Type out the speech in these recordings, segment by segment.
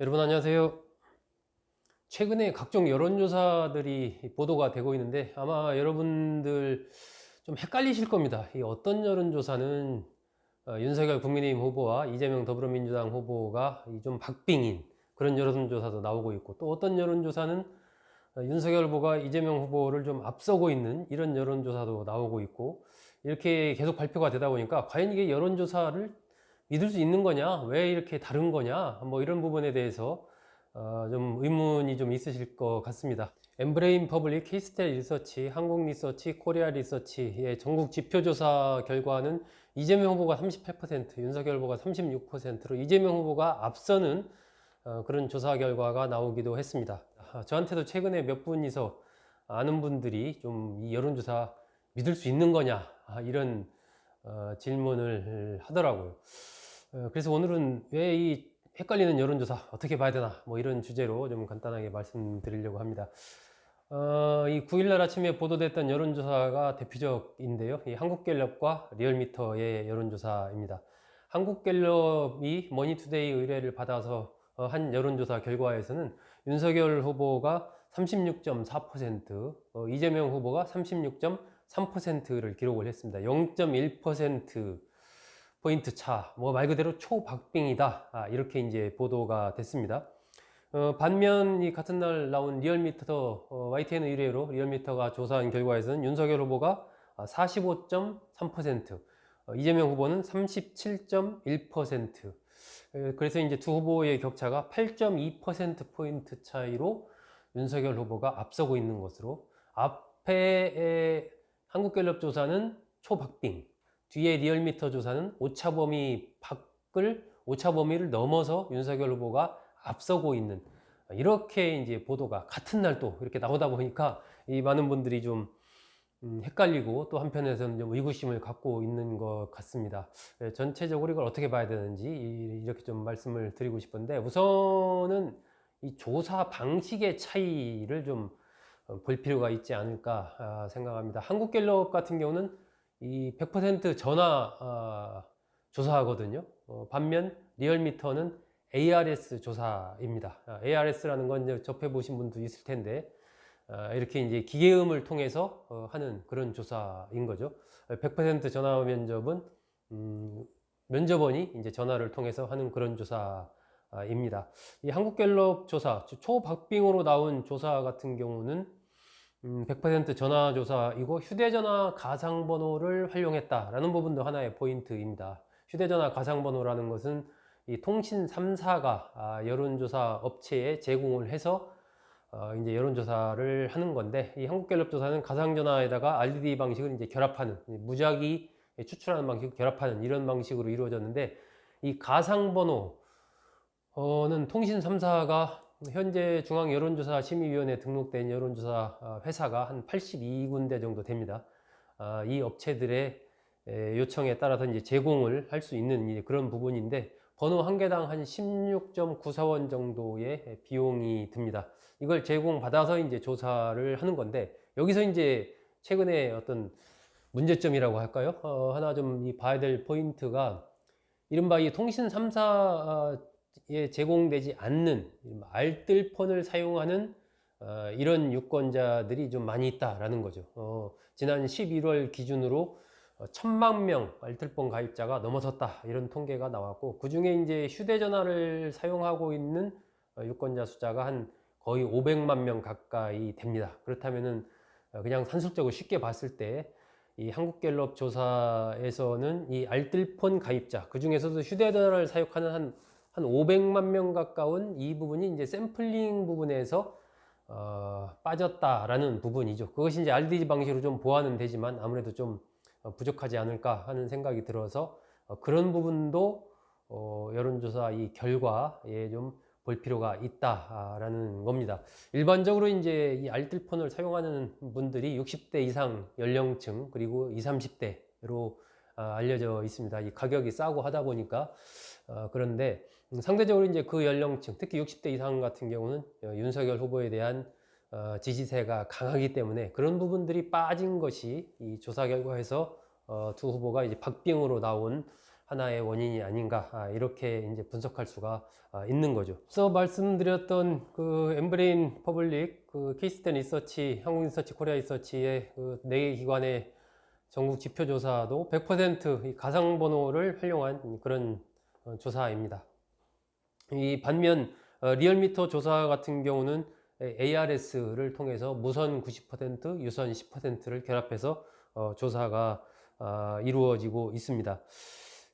여러분 안녕하세요. 최근에 각종 여론조사들이 보도가 되고 있는데 아마 여러분들 좀 헷갈리실 겁니다. 이 어떤 여론조사는 윤석열 국민의힘 후보와 이재명 더불어민주당 후보가 좀 박빙인 그런 여론조사도 나오고 있고, 또 어떤 여론조사는 윤석열 후보가 이재명 후보를 좀 앞서고 있는 이런 여론조사도 나오고 있고, 이렇게 계속 발표가 되다 보니까 과연 이게 여론조사를 믿을 수 있는 거냐, 왜 이렇게 다른 거냐, 뭐 이런 부분에 대해서 좀 의문이 좀 있으실 것 같습니다. 엠브레인 퍼블릭, 케이스텔 리서치, 한국 리서치, 코리아 리서치의 전국 지표조사 결과는 이재명 후보가 38%, 윤석열 후보가 36%로 이재명 후보가 앞서는 그런 조사 결과가 나오기도 했습니다. 저한테도 최근에 몇 분이서 아는 분들이 좀 이 여론조사 믿을 수 있는 거냐, 이런 질문을 하더라고요. 그래서 오늘은 왜 이 헷갈리는 여론조사 어떻게 봐야 되나, 뭐 이런 주제로 좀 간단하게 말씀드리려고 합니다. 이 9일날 아침에 보도됐던 여론조사가 대표적인데요. 이 한국갤럽과 리얼미터의 여론조사입니다. 한국갤럽이 머니투데이 의뢰를 받아서 한 여론조사 결과에서는 윤석열 후보가 36.4%, 이재명 후보가 36.3%를 기록을 했습니다. 0.1% 포인트 차, 뭐 말 그대로 초박빙이다, 이렇게 이제 보도가 됐습니다. 반면 이 같은 날 나온 리얼미터 YTN 의뢰로 리얼미터가 조사한 결과에서는 윤석열 후보가 45.3%, 이재명 후보는 37.1%. 그래서 이제 두 후보의 격차가 8.2% 포인트 차이로 윤석열 후보가 앞서고 있는 것으로, 앞에 한국갤럽 조사는 초박빙, 뒤에 리얼미터 조사는 오차 범위를 넘어서 윤석열 후보가 앞서고 있는, 이렇게 이제 보도가 같은 날 또 이렇게 나오다 보니까 이 많은 분들이 좀 헷갈리고, 또 한편에서는 좀 의구심을 갖고 있는 것 같습니다. 전체적으로 이걸 어떻게 봐야 되는지 이렇게 좀 말씀을 드리고 싶은데, 우선은 이 조사 방식의 차이를 좀 볼 필요가 있지 않을까 생각합니다. 한국갤럽 같은 경우는 이 100% 전화 조사하거든요. 반면 리얼미터는 ARS 조사입니다. ARS라는 건 이제 접해 보신 분도 있을 텐데, 이렇게 이제 기계음을 통해서 하는 그런 조사인 거죠. 100% 전화 면접은 면접원이 이제 전화를 통해서 하는 그런 조사입니다. 이 한국갤럽 조사, 초박빙으로 나온 조사 같은 경우는 100% 전화조사이고, 휴대전화 가상번호를 활용했다라는 부분도 하나의 포인트입니다. 휴대전화 가상번호라는 것은 이 통신 3사가 여론조사 업체에 제공을 해서 이제 여론조사를 하는 건데, 이 한국갤럽 조사는 가상전화에다가 RDD 방식을 이제 결합하는, 무작위 추출하는 방식을 결합하는 이런 방식으로 이루어졌는데, 이 가상번호는 통신 3사가 현재 중앙여론조사심의위원회에 등록된 여론조사 회사가 한 82군데 정도 됩니다. 이 업체들의 요청에 따라서 이제 제공을 할 수 있는 그런 부분인데, 번호 한 개당 한 16.94원 정도의 비용이 듭니다. 이걸 제공받아서 이제 조사를 하는 건데, 여기서 이제 최근에 어떤 문제점이라고 할까요? 하나 좀 봐야 될 포인트가, 이른바 이 통신 3사에 제공되지 않는 알뜰폰을 사용하는 이런 유권자들이 좀 많이 있다라는 거죠. 지난 11월 기준으로 1000만 명 알뜰폰 가입자가 넘어섰다, 이런 통계가 나왔고, 그 중에 이제 휴대전화를 사용하고 있는 유권자 숫자가 한 거의 500만 명 가까이 됩니다. 그렇다면은 그냥 산술적으로 쉽게 봤을 때 이 한국갤럽 조사에서는 이 알뜰폰 가입자, 그 중에서도 휴대전화를 사용하는 한 500만 명 가까운 이 부분이 이제 샘플링 부분에서 빠졌다라는 부분이죠. 그것이 이제 RDD 방식으로 좀 보완은 되지만 아무래도 좀 부족하지 않을까 하는 생각이 들어서, 그런 부분도 여론조사 이 결과에 좀 볼 필요가 있다라는 겁니다. 일반적으로 이제 이 알뜰폰을 사용하는 분들이 60대 이상 연령층, 그리고 20, 30대로 알려져 있습니다. 이 가격이 싸고 하다 보니까. 그런데 상대적으로 이제 그 연령층, 특히 60대 이상 같은 경우는 윤석열 후보에 대한 지지세가 강하기 때문에 그런 부분들이 빠진 것이 이 조사 결과에서 두 후보가 이제 박빙으로 나온 하나의 원인이 아닌가, 이렇게 이제 분석할 수가 있는 거죠. 앞서 말씀드렸던 그 엠브레인 퍼블릭, 그 케이스텐 리서치, 한국 리서치, 코리아 리서치의 그 4개 기관의 전국 지표 조사도 100% 가상 번호를 활용한 그런 조사입니다. 이 반면 리얼미터 조사 같은 경우는 ARS를 통해서 무선 90%, 유선 10%를 결합해서 조사가 이루어지고 있습니다.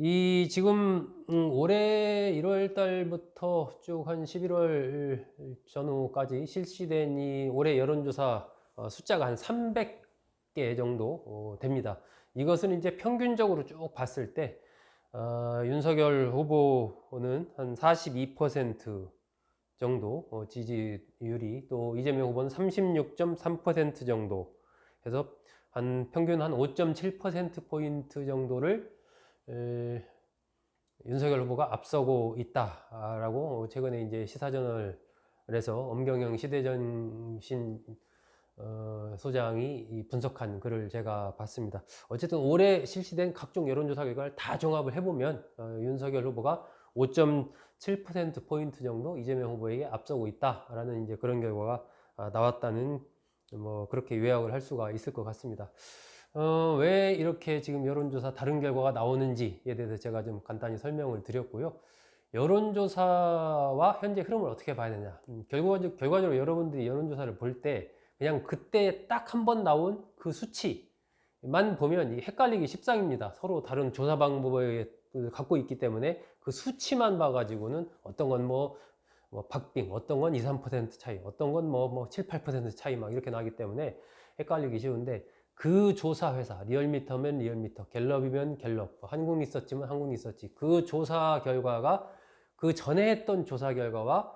이 지금 올해 1월 달부터 쭉 한 11월 전후까지 실시된 이 올해 여론조사 숫자가 한 300개 정도 됩니다. 이것은 이제 평균적으로 쭉 봤을 때 윤석열 후보는 한 42% 정도 지지율이, 또 이재명 후보는 36.3% 정도 해서 한 평균 한 5.7%포인트 정도를 윤석열 후보가 앞서고 있다라고 최근에 이제 시사저널에서 엄경영 시대정신 소장이 분석한 글을 제가 봤습니다. 어쨌든 올해 실시된 각종 여론조사 결과를 다 종합을 해보면 윤석열 후보가 5.7%포인트 정도 이재명 후보에게 앞서고 있다라는 이제 그런 결과가 나왔다는, 뭐 그렇게 요약을 할 수가 있을 것 같습니다. 왜 이렇게 지금 여론조사 다른 결과가 나오는지에 대해서 제가 좀 간단히 설명을 드렸고요. 여론조사와 현재 흐름을 어떻게 봐야 되냐. 결과적으로 여러분들이 여론조사를 볼 때 그냥 그때 딱 한 번 나온 그 수치만 보면 헷갈리기 십상입니다. 서로 다른 조사 방법을 갖고 있기 때문에 그 수치만 봐가지고는 어떤 건 뭐 박빙, 어떤 건 2, 3% 차이, 어떤 건 뭐 7, 8% 차이 막 이렇게 나기 때문에 헷갈리기 쉬운데, 그 조사 회사, 리얼미터면 리얼미터, 갤럽이면 갤럽, 한국리서치면 한국리서치, 그 조사 결과가 그 전에 했던 조사 결과와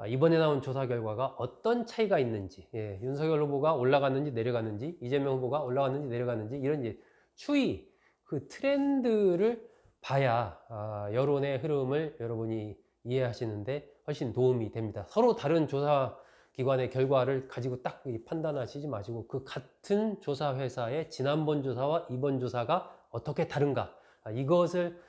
이번에 나온 조사 결과가 어떤 차이가 있는지, 윤석열 후보가 올라갔는지 내려갔는지, 이재명 후보가 올라갔는지 내려갔는지, 이런 이제 추이, 그 트렌드를 봐야 여론의 흐름을 여러분이 이해하시는데 훨씬 도움이 됩니다. 서로 다른 조사 기관의 결과를 가지고 딱 판단하시지 마시고, 그 같은 조사 회사의 지난번 조사와 이번 조사가 어떻게 다른가, 이것을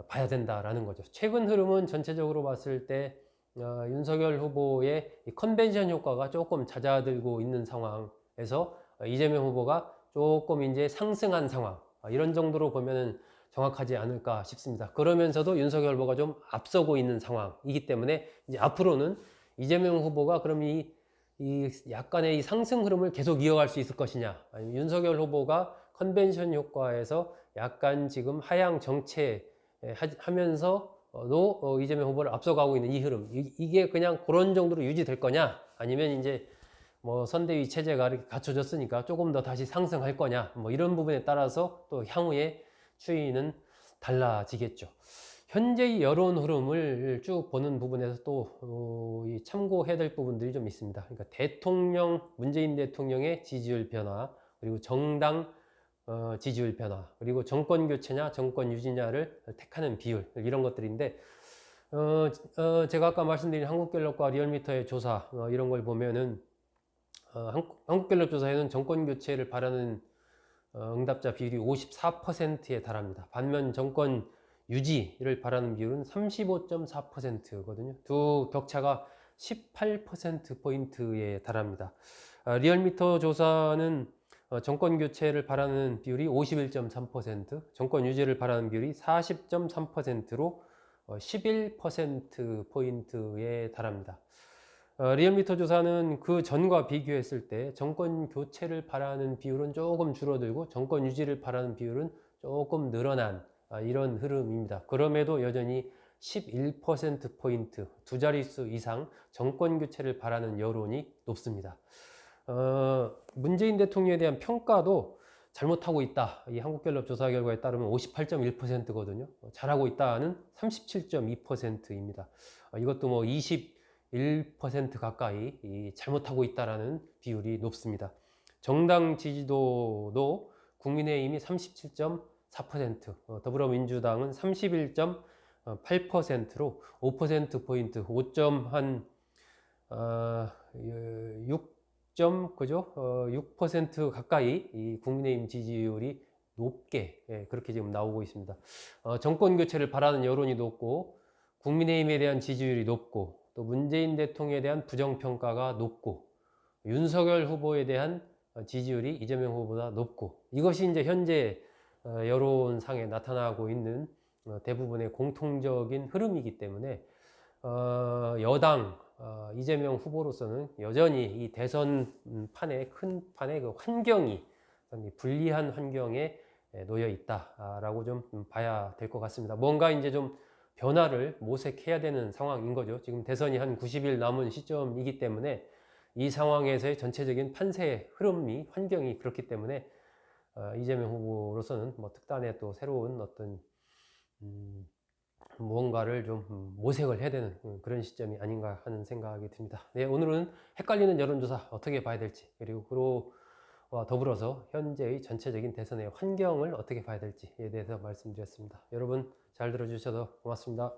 봐야 된다라는 거죠. 최근 흐름은 전체적으로 봤을 때 윤석열 후보의 컨벤션 효과가 조금 잦아들고 있는 상황에서 이재명 후보가 조금 이제 상승한 상황, 이런 정도로 보면은 정확하지 않을까 싶습니다. 그러면서도 윤석열 후보가 좀 앞서고 있는 상황이기 때문에 이제 앞으로는 이재명 후보가 그럼 이 약간의 이 상승 흐름을 계속 이어갈 수 있을 것이냐, 아니면 윤석열 후보가 컨벤션 효과에서 약간 지금 하향 정체하면서도 이재명 후보를 앞서가고 있는 이 흐름, 이게 그냥 그런 정도로 유지될 거냐, 아니면 이제 뭐 선대위 체제가 이렇게 갖춰졌으니까 조금 더 다시 상승할 거냐, 뭐 이런 부분에 따라서 또 향후의 추이는 달라지겠죠. 현재의 여론 흐름을 쭉 보는 부분에서 또 참고해야 될 부분들이 좀 있습니다. 그러니까 문재인 대통령의 지지율 변화, 그리고 정당 지지율 변화, 그리고 정권 교체냐 정권 유지냐를 택하는 비율, 이런 것들인데, 제가 아까 말씀드린 한국갤럽과 리얼미터의 조사, 이런 걸 보면은 한국갤럽 조사에는 정권 교체를 바라는 응답자 비율이 54%에 달합니다. 반면 정권 유지를 바라는 비율은 35.4%거든요. 두 격차가 18%포인트에 달합니다. 리얼미터 조사는 정권 교체를 바라는 비율이 51.3%, 정권 유지를 바라는 비율이 40.3%로 11%포인트에 달합니다. 리얼미터 조사는 그 전과 비교했을 때 정권 교체를 바라는 비율은 조금 줄어들고 정권 유지를 바라는 비율은 조금 늘어난 이런 흐름입니다. 그럼에도 여전히 11%포인트, 두 자릿수 이상 정권 교체를 바라는 여론이 높습니다. 문재인 대통령에 대한 평가도 잘못하고 있다, 이 한국갤럽 조사 결과에 따르면 58.1%거든요. 잘하고 있다는 37.2%입니다. 이것도 뭐 21% 가까이 잘못하고 있다라는 비율이 높습니다. 정당 지지도도 국민의힘이 37.4%, 더불어민주당은 31.8%로 5%포인트, 6% 가까이 이 국민의힘 지지율이 높게 그렇게 지금 나오고 있습니다. 정권 교체를 바라는 여론이 높고 국민의힘에 대한 지지율이 높고 또 문재인 대통령에 대한 부정평가가 높고 윤석열 후보에 대한 지지율이 이재명 후보보다 높고 이것이 이제 현재 여론상에 나타나고 있는 대부분의 공통적인 흐름이기 때문에 여당 이재명 후보로서는 여전히 이 대선 판에 큰 판의 그 환경이 불리한 환경에 놓여 있다라고 좀 봐야 될 것 같습니다. 뭔가 이제 좀 변화를 모색해야 되는 상황인 거죠. 지금 대선이 한 90일 남은 시점이기 때문에 이 상황에서의 전체적인 판세 흐름이 환경이 그렇기 때문에 이재명 후보로서는 뭐 특단의 또 새로운 어떤 무언가를 좀 모색을 해야 되는 그런 시점이 아닌가 하는 생각이 듭니다. 네, 오늘은 헷갈리는 여론조사 어떻게 봐야 될지 그리고 그와 더불어서 현재의 전체적인 대선의 환경을 어떻게 봐야 될지에 대해서 말씀드렸습니다. 여러분 잘 들어주셔서 고맙습니다.